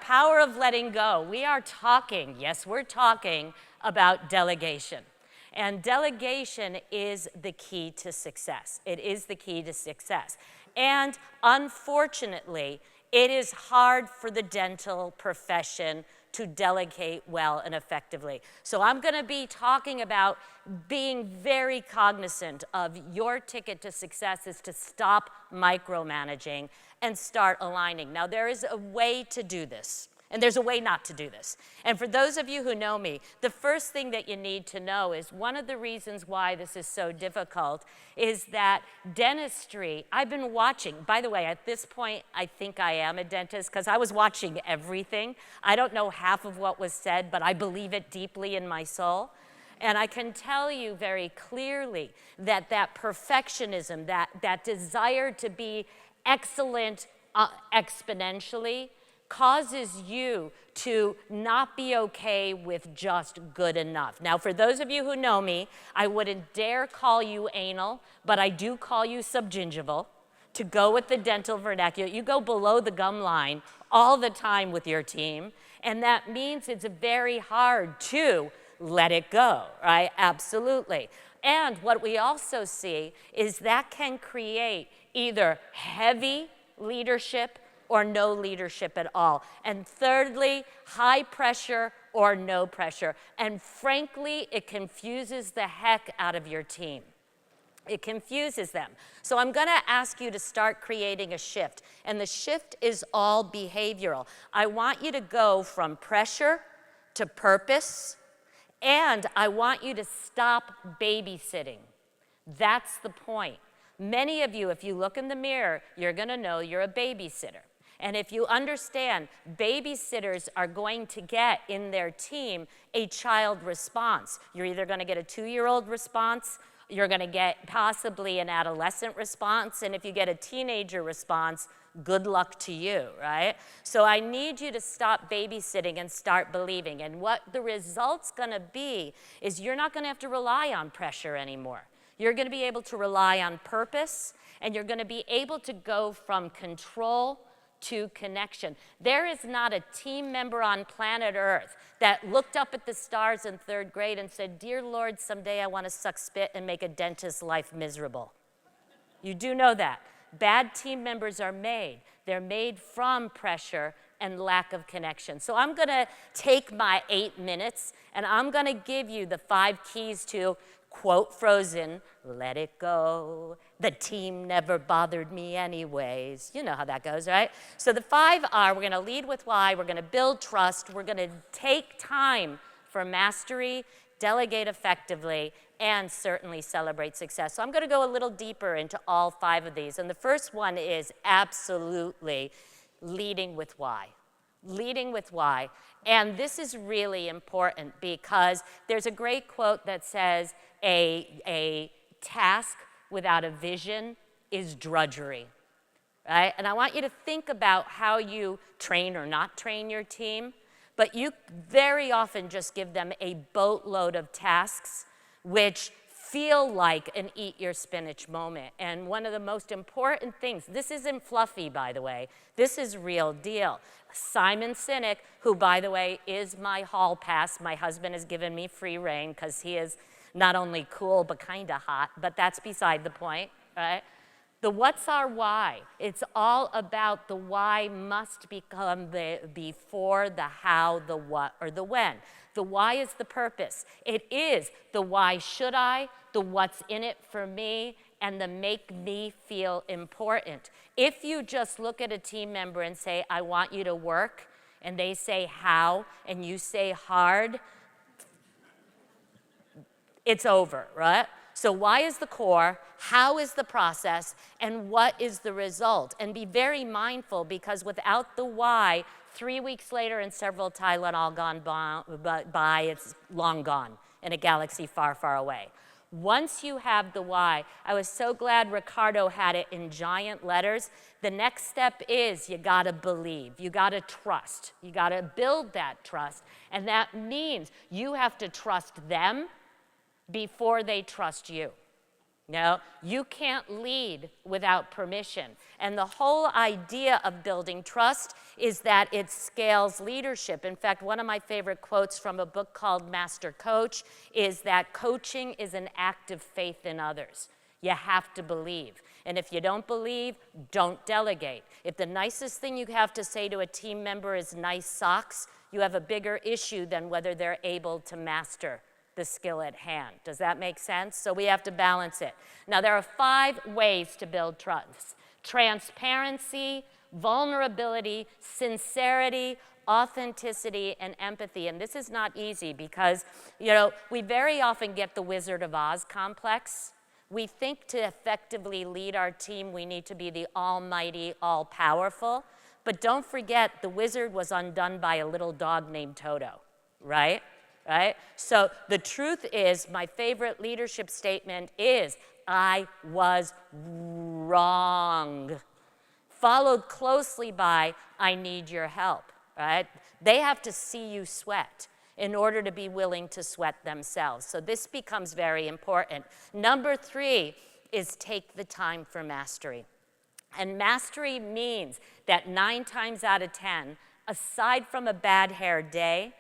power of letting go. We are talking, yes, we're talking about delegation. And delegation is the key to success. It is the key to success. And unfortunately, it is hard for the dental profession to delegate well and effectively. So I'm going to be talking about being very cognizant of your ticket to success is to stop micromanaging and start aligning. Now, there is a way to do this, and there's a way not to do this. And for those of you who know me, the first thing that you need to know is one of the reasons why this is so difficult is that dentistry, I've been watching, by the way, at this point, I think I am a dentist because I was watching everything. I don't know half of what was said, but I believe it deeply in my soul. And I can tell you very clearly that that perfectionism, that desire to be excellent exponentially, causes you to not be okay with just good enough. Now, for those of you who know me, I wouldn't dare call you anal, but I do call you subgingival, to go with the dental vernacular. You go below the gum line all the time with your team, and that means it's very hard to let it go, right? Absolutely. And what we also see is that can create either heavy leadership or no leadership at all. And thirdly, high pressure or no pressure. And frankly, it confuses the heck out of your team. It confuses them. So I'm going to ask you to start creating a shift. And the shift is all behavioral. I want you to go from pressure to purpose, and I want you to stop babysitting. That's the point. Many of you, if you look in the mirror, you're going to know you're a babysitter. And if you understand, babysitters are going to get in their team a child response. You're either going to get a 2-year-old response, you're going to get possibly an adolescent response, and if you get a teenager response, good luck to you, right? So I need you to stop babysitting and start believing. And what the result's going to be is you're not going to have to rely on pressure anymore. You're going to be able to rely on purpose, and you're going to be able to go from control to connection. There is not a team member on planet Earth that looked up at the stars in 3rd grade and said, "Dear Lord, someday I want to suck spit and make a dentist's life miserable." You do know that. Bad team members are made. They're made from pressure and lack of connection. So I'm going to take my 8 minutes, and I'm going to give you the 5 keys to, quote Frozen, let it go. The team never bothered me anyways. You know how that goes, right? So the 5 are, we're going to lead with why, we're going to build trust, we're going to take time for mastery, delegate effectively, and certainly celebrate success. So I'm going to go a little deeper into all 5 of these. And the first one is absolutely leading with why. Leading with why. And this is really important because there's a great quote that says, a task without a vision is drudgery, right? And I want you to think about how you train or not train your team, but you very often just give them a boatload of tasks which feel like an eat your spinach moment. And one of the most important things, this isn't fluffy, by the way, this is real deal. Simon Sinek, who, by the way, is my hall pass, my husband has given me free reign because he is not only cool but kind of hot, but that's beside the point, right? The what's our why? It's all about the why must become before the how, the what, or the when. The why is the purpose. It is the why should I, the what's in it for me, and the make me feel important. If you just look at a team member and say, I want you to work, and they say how, and you say hard, it's over, right? So why is the core, how is the process, and what is the result? And be very mindful, because without the why, 3 weeks later and several Tylenol gone by, it's long gone in a galaxy far, far away. Once you have the why, I was so glad Ricardo had it in giant letters. The next step is you gotta believe, you gotta trust, you gotta build that trust. And that means you have to trust them before they trust you. No, you can't lead without permission. And the whole idea of building trust is that it scales leadership. In fact, one of my favorite quotes from a book called Master Coach is that coaching is an act of faith in others. You have to believe. And if you don't believe, don't delegate. If the nicest thing you have to say to a team member is nice socks, you have a bigger issue than whether they're able to master the skill at hand. Does that make sense? So we have to balance it. Now, there are 5 ways to build trust: transparency, vulnerability, sincerity, authenticity, and empathy. And this is not easy because, we very often get the Wizard of Oz complex. We think to effectively lead our team, we need to be the almighty, all-powerful. But don't forget, the wizard was undone by a little dog named Toto, right? Right? So the truth is, my favorite leadership statement is, I was wrong. Followed closely by, I need your help, right? They have to see you sweat in order to be willing to sweat themselves. So this becomes very important. Number 3 is take the time for mastery. And mastery means that 9 times out of 10, aside from a bad hair day,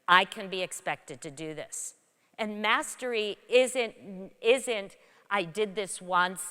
I can be expected to do this. And mastery isn't I did this once.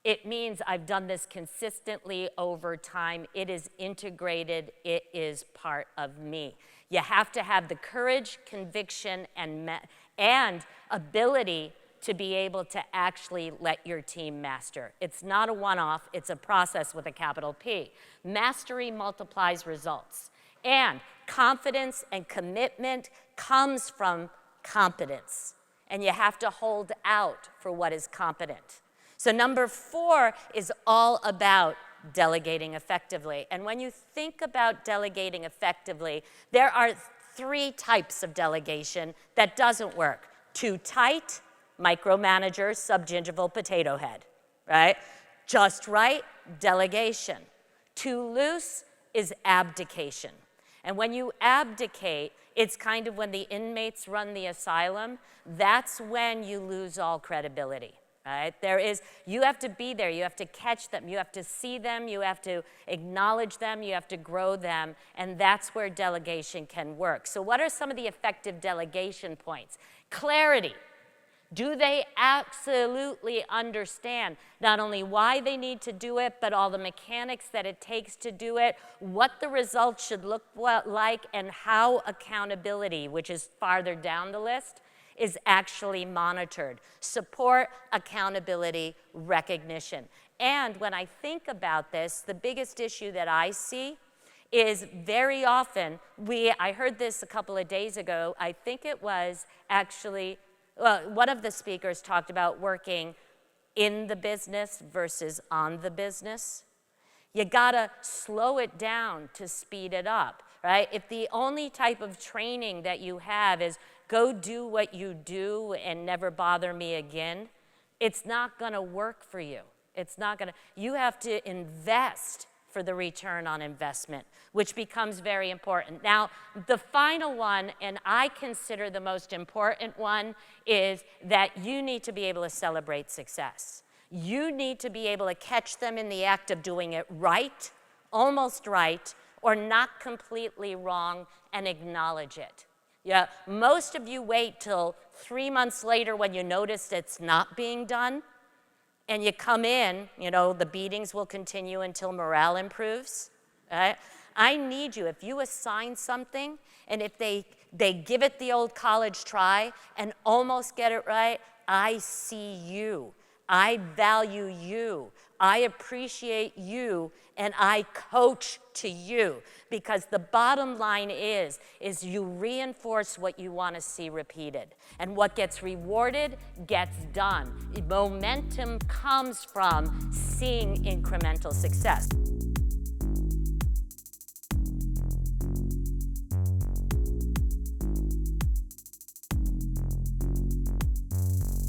It means I've done this consistently over time. It is integrated. It is part of me. You have to have the courage, conviction, and ability to be able to actually let your team master. It's not a one-off. It's a process with a capital P. Mastery multiplies results. And confidence and commitment comes from competence. And you have to hold out for what is competent. So number 4 is all about delegating effectively. And when you think about delegating effectively, there are 3 types of delegation that doesn't work. Too tight, micromanager, subgingival potato head, right? Just right, delegation. Too loose is abdication. And when you abdicate, it's kind of when the inmates run the asylum, that's when you lose all credibility, right? You have to be there, you have to catch them, you have to see them, you have to acknowledge them, you have to grow them, and that's where delegation can work. So what are some of the effective delegation points? Clarity. Do they absolutely understand not only why they need to do it, but all the mechanics that it takes to do it, what the results should look like, and how accountability, which is farther down the list, is actually monitored? Support, accountability, recognition. And when I think about this, the biggest issue that I see is very often, I heard this a couple of days ago, I think it was actually, one of the speakers talked about working in the business versus on the business. You gotta slow it down to speed it up, right? If the only type of training that you have is go do what you do and never bother me again, it's not gonna work for you. You have to invest for the return on investment, which becomes very important. Now, the final one, and I consider the most important one, is that you need to be able to celebrate success. You need to be able to catch them in the act of doing it right, almost right, or not completely wrong, and acknowledge it. Yeah, most of you wait till 3 months later when you notice it's not being done, and you come in, the beatings will continue until morale improves, right? I need you, if you assign something, and if they give it the old college try and almost get it right, I see you. I value you. I appreciate you, and I coach to you, because the bottom line is you reinforce what you want to see repeated. And what gets rewarded gets done. Momentum comes from seeing incremental success.